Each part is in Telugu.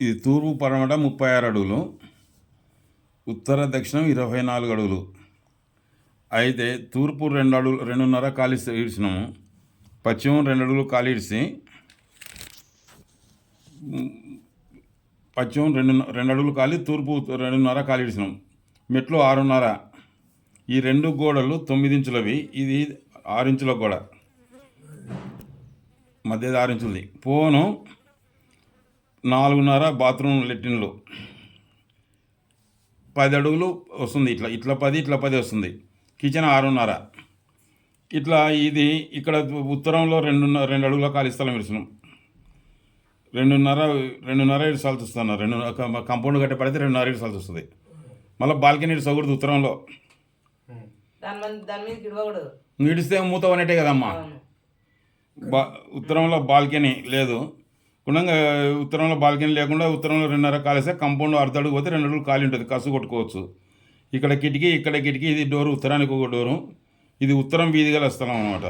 ఇది తూర్పు పడమట 36 అడుగులు, ఉత్తర దక్షిణం 24 అడుగులు. అయితే తూర్పు 2 అడుగులు 2.5 ఖాళీ ఇడిచినాము, పశ్చిమం 2 అడుగులు ఖాళీ ఇడిచి పశ్చిమం 2 అడుగులు ఖాళీ, తూర్పు 2.5 ఖాళీ ఇడిచినాం. మెట్లు 6.5. ఈ 2 గోడలు 9 ఇంచులవి, ఇది 6 ఇంచుల గోడ, మధ్యది 6 ఇంచులది. పోను 4.5 బాత్రూమ్ లెట్రిన్లు, 10 అడుగులు వస్తుంది. ఇట్లా 10 ఇట్లా 10 వస్తుంది. కిచెన్ 6.5. ఇట్లా ఇది ఇక్కడ ఉత్తరంలో 2 అడుగుల ఖాళీ స్థలం ఇస్తున్నాం. 2.5 ఇడిసాల్సి వస్తున్నారు. 2 కాంపౌండ్ కట్టే పడితే 2.5 ఇడిసాల్సి వస్తుంది. మళ్ళీ బాల్కనీ ఇడిసకూడదు ఉత్తరంలో. ఇడిస్తే మూత అనేటే కదమ్మా. ఉత్తరంలో బాల్కనీ లేదు, గుణంగా ఉత్తరంలో బాల్కనీ లేకుండా ఉత్తరంలో 2.5 ఖాళీస్తే కాంపౌండ్ అర్ధ అడుగు పోతే 2 అడుగులు ఖాళీ ఉంటుంది, కసు కొట్టుకోవచ్చు. ఇక్కడ కిటికీ, ఇక్కడ కిటికీ, ఇది డోరు, ఉత్తరానికి ఒక డోరు. ఇది ఉత్తరం వీధి గల స్థలం అనమాట.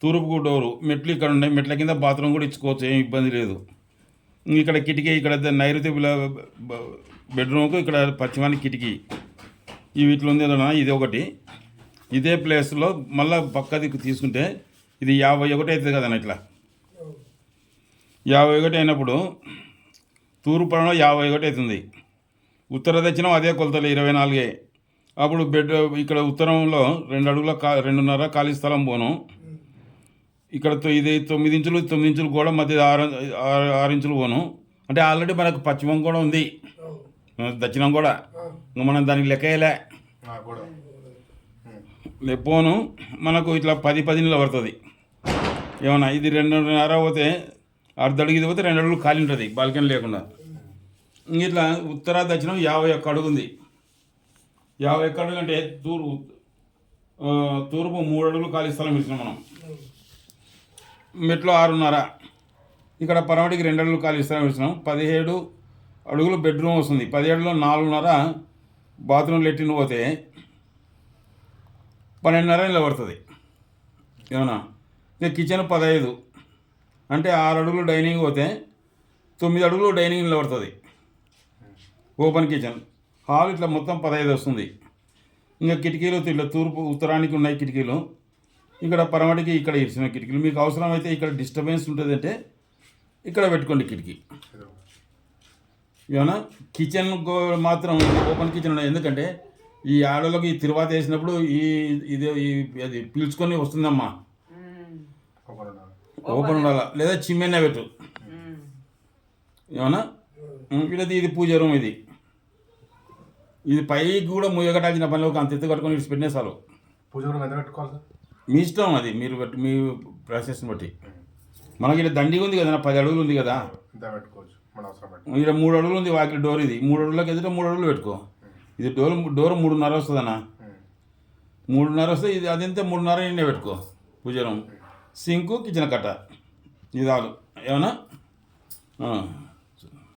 తూర్పుకు డోరు, మెట్లు ఇక్కడ ఉన్నాయి. మెట్ల కింద బాత్రూమ్ కూడా ఇచ్చుకోవచ్చు, ఏం ఇబ్బంది లేదు. ఇక్కడ కిటికీ, ఇక్కడ నైరుతి బెడ్రూమ్కు, ఇక్కడ పశ్చిమానికి కిటికీ. ఇవి ఇట్లా ఉంది కదా, ఇది ఒకటి. ఇదే ప్లేస్లో మళ్ళీ పక్కది తీసుకుంటే ఇది 51 అవుతుంది కదన్న. ఇట్లా 51 అయినప్పుడు తూర్పు పడమలో 51 అవుతుంది. ఉత్తర దక్షిణం అదే కొలతలు 24. అప్పుడు బెడ్ ఇక్కడ ఉత్తరంలో 2 అడుగుల 2.5 ఖాళీ స్థలం పోను. ఇక్కడ ఇది 9 ఇంచులు, 9 ఇంచులు గోడ, మధ్య 6 ఇంచులు పోను. అంటే ఆల్రెడీ మనకు పశ్చిమం కూడా ఉంది, దక్షిణం కూడా. ఇంకా మనం దానికి లెక్కలే పోను. మనకు ఇట్లా 10 నీళ్ళు పడుతుంది ఏమన్నా. ఇది 2.5 పోతే అర్ధ అడుగు, ఇది పోతే 2 అడుగులు ఖాళీ ఉంటుంది బాల్కనీ లేకుండా. ఇట్లా ఉత్తర దక్షిణం 51 అడుగు ఉంది. 51 అడుగు అంటే తూర్పు 3 అడుగులు ఖాళీ స్థలం ఇచ్చినాం మనం. మెట్లు 6.5. ఇక్కడ పరమటికి 2 అడుగులు ఖాళీ స్థలం ఇచ్చినాం. 17 అడుగులు బెడ్రూమ్ వస్తుంది. 17లో 4.5 బాత్రూమ్ లెట్రిన్ పోతే 12.5 నిలబడుతుంది ఏమన్నా. ఇక కిచెన్ 15 అంటే 6 అడుగులు డైనింగ్ పోతే 9 అడుగులు డైనింగ్ నిలబడుతుంది, ఓపెన్ కిచెన్. హాల్ ఇట్లా మొత్తం 15 వస్తుంది. ఇంకా కిటికీలు ఇట్లా తూర్పు ఉత్తరానికి ఉన్నాయి కిటికీలు. ఇక్కడ పరమటికి ఇక్కడ ఇచ్చిన కిటికీలు. మీకు అవసరమైతే ఇక్కడ డిస్టర్బెన్స్ ఉంటుందంటే ఇక్కడ పెట్టుకోండి కిటికీ ఏమన్నా. కిచెన్ మాత్రం ఓపెన్ కిచెన్ ఉన్నాయి, ఎందుకంటే ఈ ఆడోళ్ళకి ఈ తిరువాత వేసినప్పుడు అది పీల్చుకొని వస్తుందమ్మా. ఓపెన్ ఉండాలా, లేదా చిమ్మెన్న పెట్టు ఏమన్నా. ఇది పూజ రూమ్. ఇది పైకి కూడా ముయ్యగట్టాల్సిన పనిలో అంత ఎత్తు కట్టుకొని ఇటు పెట్టినే చాలు. పూజ రూమ్ ఎంత పెట్టుకోవాలి? మీ ఇష్టం, అది మీరు మీ ప్రాసెస్ని బట్టి. మనకి ఇక్కడ దండిగా ఉంది కదా, 10 అడుగులు ఉంది కదా, ఇక్కడ 3 అడుగులు ఉంది వాకి డోర్. ఇది 3 అడుగులకు ఎదుట 3 అడుగులు పెట్టుకో. ఇది డోర్ 3.5 వస్తుందన్న. 3.5 వస్తే ఇది అదంతే 3.5 నిండే పెట్టుకో. పూజ రూమ్, సింకు, కిచెన్ కట్ట, ఇది ఆలు ఏమన్నా.